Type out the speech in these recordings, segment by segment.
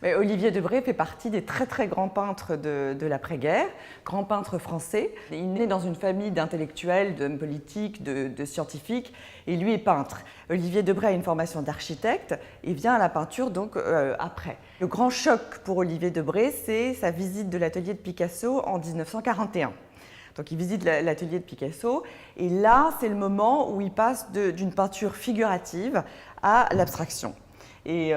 Mais Olivier Debré fait partie des très très grands peintres de l'après-guerre, grand peintre français. Il est né dans une famille d'intellectuels, d'hommes politiques, de scientifiques, et lui est peintre. Olivier Debré a une formation d'architecte et vient à la peinture donc après. Le grand choc pour Olivier Debré, c'est sa visite de l'atelier de Picasso en 1941. Donc il visite l'atelier de Picasso et là, c'est le moment où il passe d'une peinture figurative à l'abstraction. Et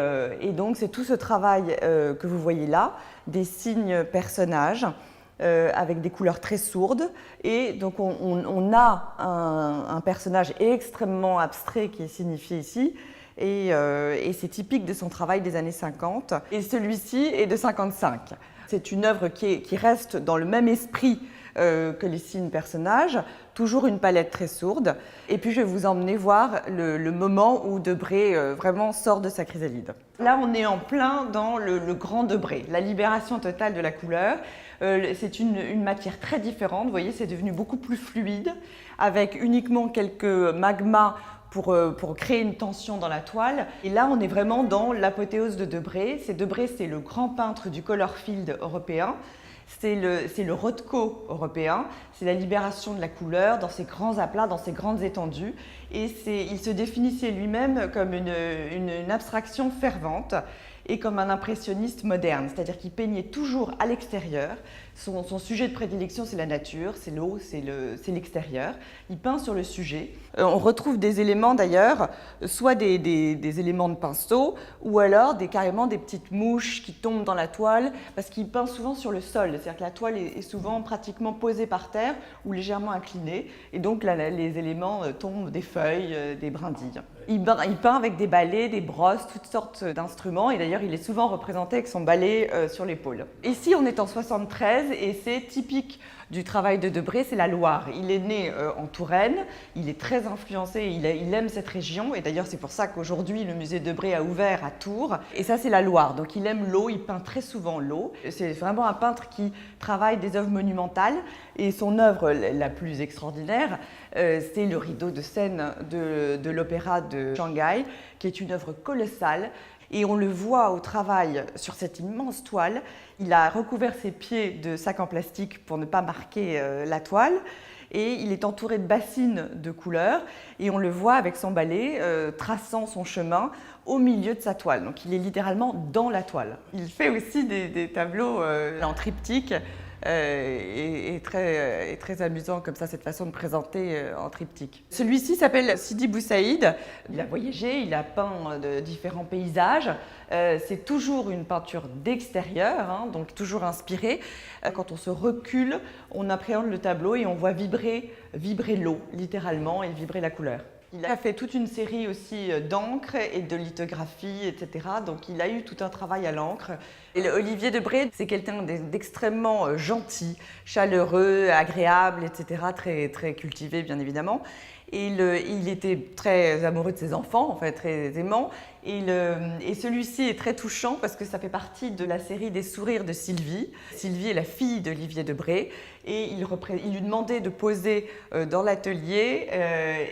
donc c'est tout ce travail que vous voyez là, des signes personnages avec des couleurs très sourdes. Et donc on a un personnage extrêmement abstrait qui est signifié ici. Et c'est typique de son travail des années 50. Et celui-ci est de 55. C'est une œuvre qui reste dans le même esprit que les signes personnages, toujours une palette très sourde. Et puis je vais vous emmener voir le moment où Debré vraiment sort de sa chrysalide. Là, on est en plein dans le grand Debré, la libération totale de la couleur. C'est une matière très différente, vous voyez, c'est devenu beaucoup plus fluide, avec uniquement quelques magmas pour créer une tension dans la toile. Et là, on est vraiment dans l'apothéose de Debré. Debré, c'est le grand peintre du color field européen. C'est le Rothko européen, c'est la libération de la couleur dans ses grands aplats, dans ses grandes étendues. Et il se définissait lui-même comme une abstraction fervente et comme un impressionniste moderne, c'est-à-dire qu'il peignait toujours à l'extérieur. Son sujet de prédilection, c'est la nature, c'est l'eau, c'est l'extérieur. Il peint sur le sujet. On retrouve des éléments d'ailleurs, soit des éléments de pinceau, ou alors carrément des petites mouches qui tombent dans la toile, parce qu'il peint souvent sur le sol, c'est-à-dire que la toile est souvent pratiquement posée par terre ou légèrement inclinée, et donc là, les éléments tombent, des feuilles, des brindilles. Il peint avec des balais, des brosses, toutes sortes d'instruments, et d'ailleurs il est souvent représenté avec son balai sur l'épaule. Ici on est en 73 et c'est typique du travail de Debré, c'est la Loire. Il est né en Touraine, il est très influencé, il aime cette région, et d'ailleurs c'est pour ça qu'aujourd'hui le musée Debré a ouvert à Tours, et ça c'est la Loire, donc il aime l'eau, il peint très souvent l'eau. C'est vraiment un peintre qui travaille des œuvres monumentales, et son œuvre la plus extraordinaire, c'est le rideau de scène de l'opéra de Shanghai, qui est une œuvre colossale. Et on le voit au travail sur cette immense toile. Il a recouvert ses pieds de sacs en plastique pour ne pas marquer la toile. Et il est entouré de bassines de couleurs. Et on le voit avec son balai traçant son chemin au milieu de sa toile. Donc il est littéralement dans la toile. Il fait aussi des tableaux en triptyque. Et très amusant comme ça, cette façon de présenter en triptyque. Celui-ci s'appelle Sidi Bou Saïd. Il a voyagé, il a peint de différents paysages. C'est toujours une peinture d'extérieur, hein, donc toujours inspirée. Quand on se recule, on appréhende le tableau et on voit vibrer l'eau, littéralement, et vibrer la couleur. Il a fait toute une série aussi d'encre et de lithographie, etc. Donc il a eu tout un travail à l'encre. Et Olivier Debré, c'est quelqu'un d'extrêmement gentil, chaleureux, agréable, etc. Très, très cultivé, bien évidemment. Et il était très amoureux de ses enfants, en fait, très aimant. Et celui-ci est très touchant parce que ça fait partie de la série des sourires de Sylvie. Sylvie est la fille d'Olivier Debré et il lui demandait de poser dans l'atelier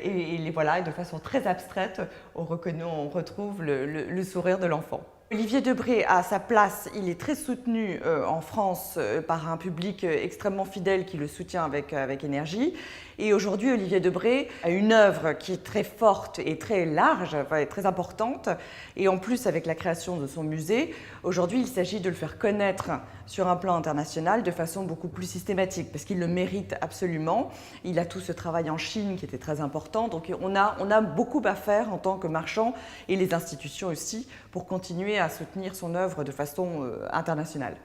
et voilà, et de façon très abstraite, on retrouve le sourire de l'enfant. Olivier Debré, à sa place, il est très soutenu en France par un public extrêmement fidèle qui le soutient avec énergie. Et aujourd'hui, Olivier Debré a une œuvre qui est très forte et très large, enfin, très importante. Et en plus, avec la création de son musée, aujourd'hui, il s'agit de le faire connaître sur un plan international de façon beaucoup plus systématique, parce qu'il le mérite absolument. Il a tout ce travail en Chine qui était très important. Donc on a beaucoup à faire en tant que marchand, et les institutions aussi, pour continuer à soutenir son œuvre de façon internationale.